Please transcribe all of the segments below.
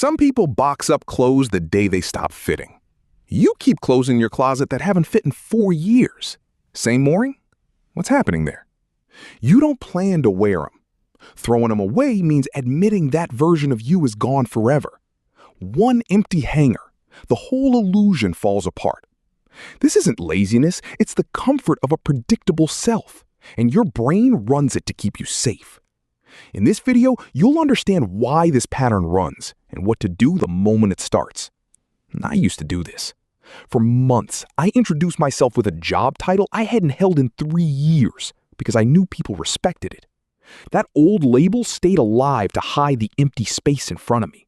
Some people box up clothes the day they stop fitting. You keep clothes in your closet that haven't fit in 4 years. Same mooring? What's happening there? You don't plan to wear them. Throwing them away means admitting that version of you is gone forever. One empty hanger, the whole illusion falls apart. This isn't laziness, it's the comfort of a predictable self, and your brain runs it to keep you safe. In this video, you'll understand why this pattern runs and what to do the moment it starts. I used to do this. For months, I introduced myself with a job title I hadn't held in 3 years because I knew people respected it. That old label stayed alive to hide the empty space in front of me.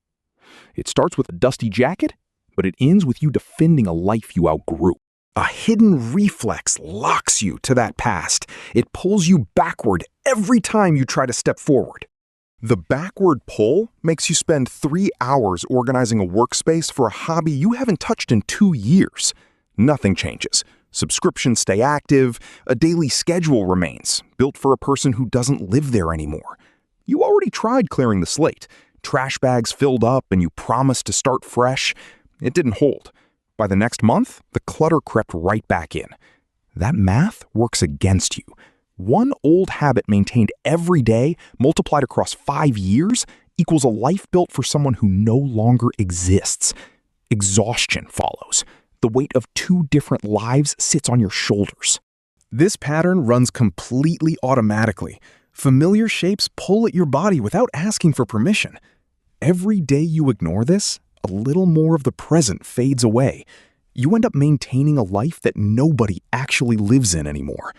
It starts with a dusty jacket, but it ends with you defending a life you outgrew. A hidden reflex locks you to that past. It pulls you backward every time you try to step forward. The backward pull makes you spend 3 hours organizing a workspace for a hobby you haven't touched in 2 years. Nothing changes. Subscriptions stay active, a daily schedule remains, built for a person who doesn't live there anymore. You already tried clearing the slate. Trash bags filled up and you promised to start fresh. It didn't hold. By the next month, the clutter crept right back in. That math works against you. One old habit maintained every day, multiplied across 5 years, equals a life built for someone who no longer exists. Exhaustion follows. The weight of 2 different lives sits on your shoulders. This pattern runs completely automatically. Familiar shapes pull at your body without asking for permission. Every day you ignore this, a little more of the present fades away. You end up maintaining a life that nobody actually lives in anymore.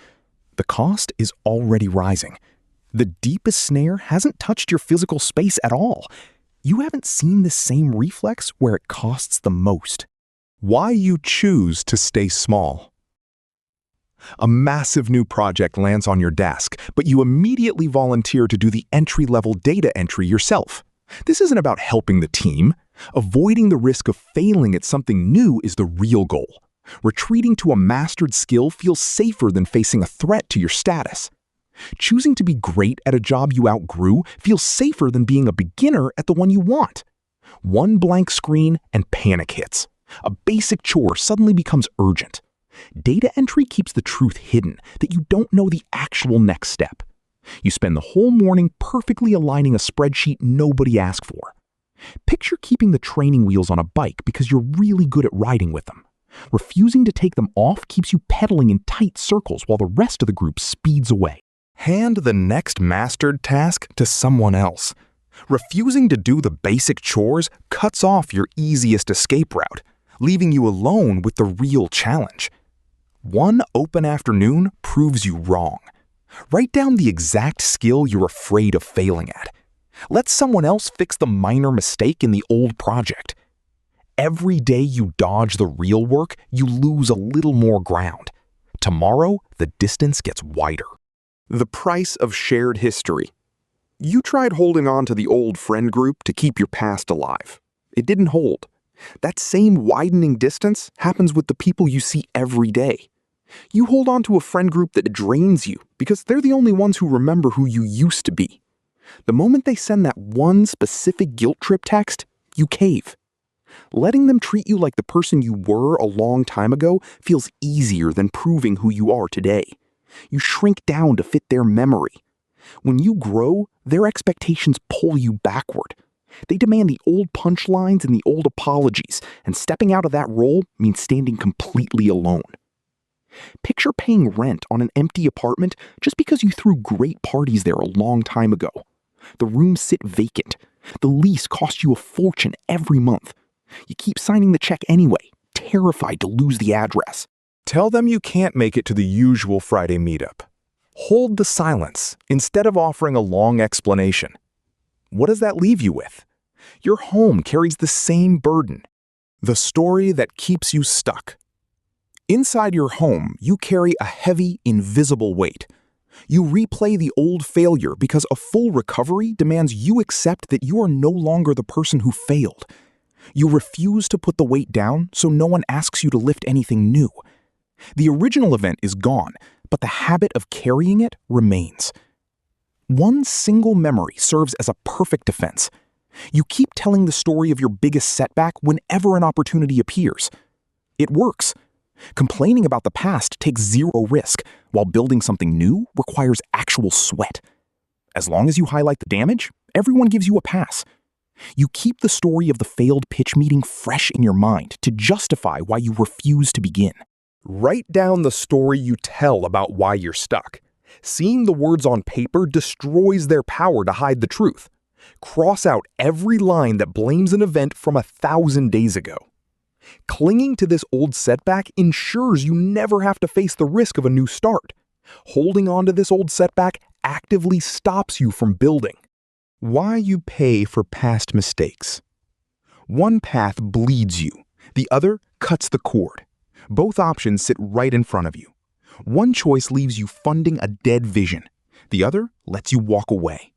The cost is already rising. The deepest snare hasn't touched your physical space at all. You haven't seen the same reflex where it costs the most. Why you choose to stay small. A massive new project lands on your desk, but you immediately volunteer to do the entry-level data entry yourself. This isn't about helping the team. Avoiding the risk of failing at something new is the real goal. Retreating to a mastered skill feels safer than facing a threat to your status. Choosing to be great at a job you outgrew feels safer than being a beginner at the one you want. One blank screen and panic hits. A basic chore suddenly becomes urgent. Data entry keeps the truth hidden, that you don't know the actual next step. You spend the whole morning perfectly aligning a spreadsheet nobody asked for. Picture keeping the training wheels on a bike because you're really good at riding with them. Refusing to take them off keeps you pedaling in tight circles while the rest of the group speeds away. Hand the next mastered task to someone else. Refusing to do the basic chores cuts off your easiest escape route, leaving you alone with the real challenge. One open afternoon proves you wrong. Write down the exact skill you're afraid of failing at. Let someone else fix the minor mistake in the old project. Every day you dodge the real work, you lose a little more ground. Tomorrow, the distance gets wider. The price of shared history. You tried holding on to the old friend group to keep your past alive. It didn't hold. That same widening distance happens with the people you see every day. You hold on to a friend group that drains you because they're the only ones who remember who you used to be. The moment they send that one specific guilt trip text, you cave. Letting them treat you like the person you were a long time ago feels easier than proving who you are today. You shrink down to fit their memory. When you grow, their expectations pull you backward. They demand the old punchlines and the old apologies, and stepping out of that role means standing completely alone. Picture paying rent on an empty apartment just because you threw great parties there a long time ago. The rooms sit vacant. The lease costs you a fortune every month. You keep signing the check anyway, terrified to lose the address. Tell them you can't make it to the usual Friday meetup. Hold the silence instead of offering a long explanation. What does that leave you with? Your home carries the same burden. The story that keeps you stuck. Inside your home, you carry a heavy, invisible weight. You replay the old failure because a full recovery demands you accept that you are no longer the person who failed. You refuse to put the weight down so no one asks you to lift anything new. The original event is gone, but the habit of carrying it remains. One single memory serves as a perfect defense. You keep telling the story of your biggest setback whenever an opportunity appears. It works. Complaining about the past takes zero risk, while building something new requires actual sweat. As long as you highlight the damage, everyone gives you a pass. You keep the story of the failed pitch meeting fresh in your mind to justify why you refuse to begin. Write down the story you tell about why you're stuck. Seeing the words on paper destroys their power to hide the truth. Cross out every line that blames an event from 1,000 days ago. Clinging to this old setback ensures you never have to face the risk of a new start. Holding on to this old setback actively stops you from building. Why you pay for past mistakes. One path bleeds you, the other cuts the cord. Both options sit right in front of you. One choice leaves you funding a dead vision. The other lets you walk away.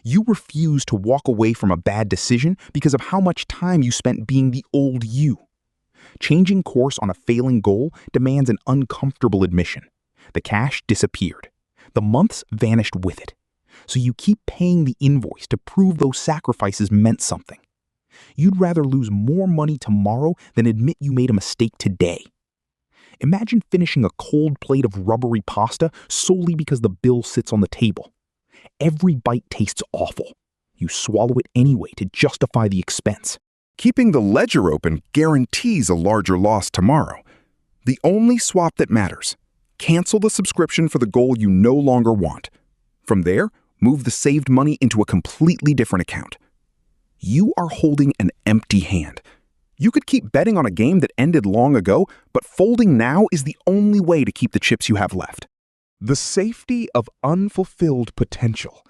You refuse to walk away from a bad decision because of how much time you spent being the old you. Changing course on a failing goal demands an uncomfortable admission. The cash disappeared. The months vanished with it. So you keep paying the invoice to prove those sacrifices meant something. You'd rather lose more money tomorrow than admit you made a mistake today. Imagine finishing a cold plate of rubbery pasta solely because the bill sits on the table. Every bite tastes awful. You swallow it anyway to justify the expense. Keeping the ledger open guarantees a larger loss tomorrow. The only swap that matters. Cancel the subscription for the goal you no longer want. From there, move the saved money into a completely different account. You are holding an empty hand. You could keep betting on a game that ended long ago, but folding now is the only way to keep the chips you have left. The safety of unfulfilled potential.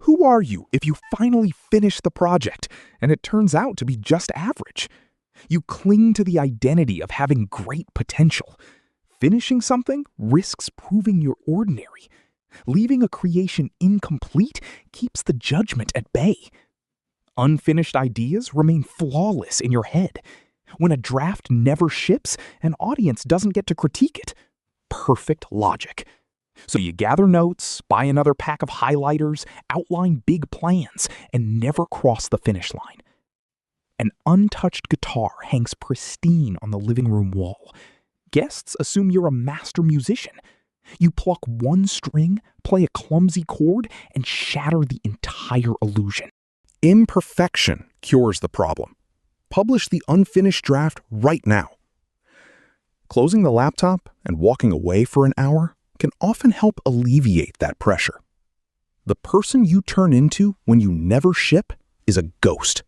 Who are you if you finally finish the project and it turns out to be just average? You cling to the identity of having great potential. Finishing something risks proving you're ordinary. Leaving a creation incomplete keeps the judgment at bay. Unfinished ideas remain flawless in your head. When a draft never ships, an audience doesn't get to critique it. Perfect logic. So you gather notes, buy another pack of highlighters, outline big plans, and never cross the finish line. An untouched guitar hangs pristine on the living room wall. Guests assume you're a master musician. You pluck one string, play a clumsy chord, and shatter the entire illusion. Imperfection cures the problem. Publish the unfinished draft right now. Closing the laptop and walking away for an hour can often help alleviate that pressure. The person you turn into when you never ship is a ghost.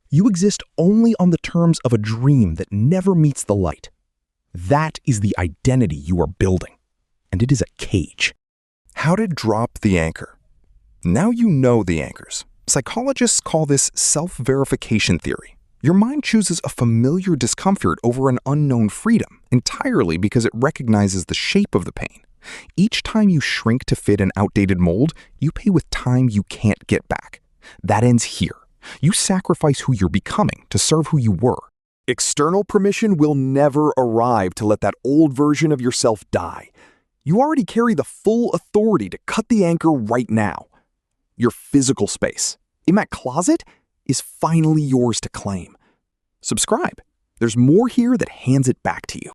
You exist only on the terms of a dream that never meets the light. That is the identity you are building, and it is a cage. How to drop the anchor. Now you know the anchors. Psychologists call this self-verification theory. Your mind chooses a familiar discomfort over an unknown freedom entirely because it recognizes the shape of the pain. Each time you shrink to fit an outdated mold, you pay with time you can't get back. That ends here. You sacrifice who you're becoming to serve who you were. External permission will never arrive to let that old version of yourself die. You already carry the full authority to cut the anchor right now. Your physical space, in that closet, is finally yours to claim. Subscribe. There's more here that hands it back to you.